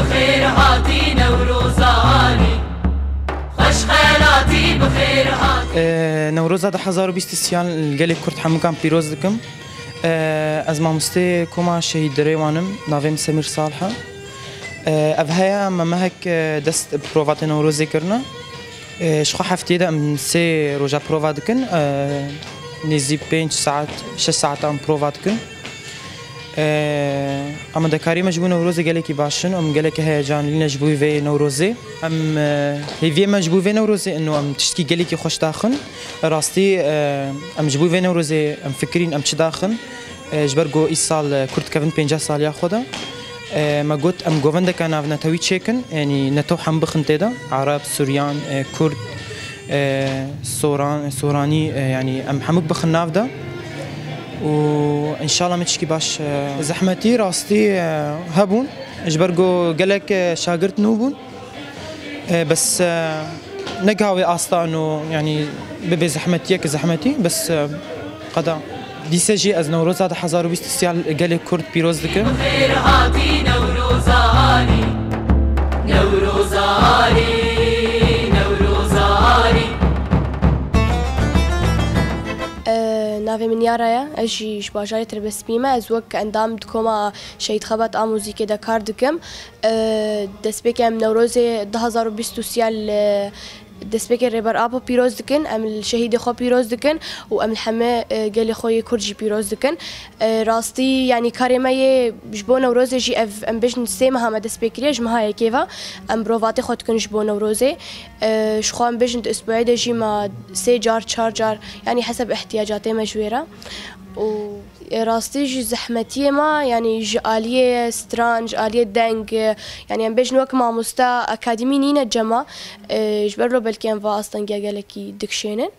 بخير هاتي نوروزاني خوش خيراتي بخير هاتي. نوروز هذا 2023 الجالي كرد حموكان بيروز دكم. از مامسته كوما شهيد دريوانم نافم سمير صالحة. أفهايا ما هيك دست بروفات نوروزي كرنا. شخو حفتي دا من سي روجا بروفا دكن. نزي 5 ساعات 6 ساعات ام بروفا دكن. اما دكاري مجبو نوروزي قالي كي باشن ام قالي كي هيجان لينا جبوي في نوروزي ام هي مجبو في نوروزي انه ام تشتكي قالي كي خوش داخن راستي ام جبوي في نوروزي ام فكرين ام تشداخن جبرجو ايصال كرت كفن 50 سال ياخذها ما قلت ام جوفندا كان افنا توي تشيكن يعني نتو حم بخنتدا عرب سوريان كرد سوراني يعني ام حمك بخنافدا وان شاء الله متشكي باش زحمتي راستي هبون اجبرجو قالك شاقرت نوبون بس نقاوي اسطا انه يعني ببي زحمتي كزحمتي بس قدا دي سجي از نوروز هذا 2023 قالك كرد بيروز دك بخير هاتي نوروزاني نوروزاني ناوی من یاره اجی باجاری تربسپیمه از وقت اندام دکوما شهید خبات آموزیک دکار دکم دست بکم نوروز 2023 دست بکر ریبر آبو پیروز دکن ام الشهید خو پیروز دکن و ام الحمه گلی خوی کرجی پیروز دکن راستی یعنی کارمای جبو نوروز جی ام بجن سیم هم دست بکریه جمعه کیوا ام بروات خود کن جبو نوروزه شخو ام بجن اسبوعی دجی ما 3 جار 4 جار يعني حسب احتياجاتي مجويرة و راستي جي زحمتي ما يعني جالية ستران جالية دنج يعني ام بيجن وك ما مستا اكاديمي نينا جما جبرلو بالكين فا اصلا جاكالكي دكشينن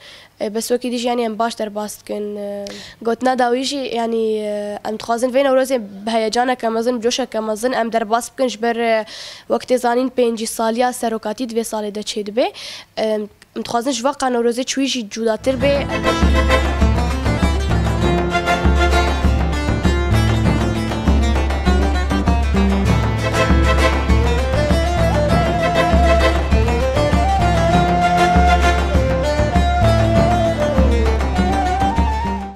بس وكي ديجي يعني ام باش در باستكن قلت ناداويجي يعني ام تخازن فين وروزي بهيجانا كمازن بجوشا كمازن ام در باس بكن جبر وقت زانين بينجي ساليا سروكاتي 2 سالي دا تشيد بي ام تخازن جواقا نوروزي تشويجي جوداتر بي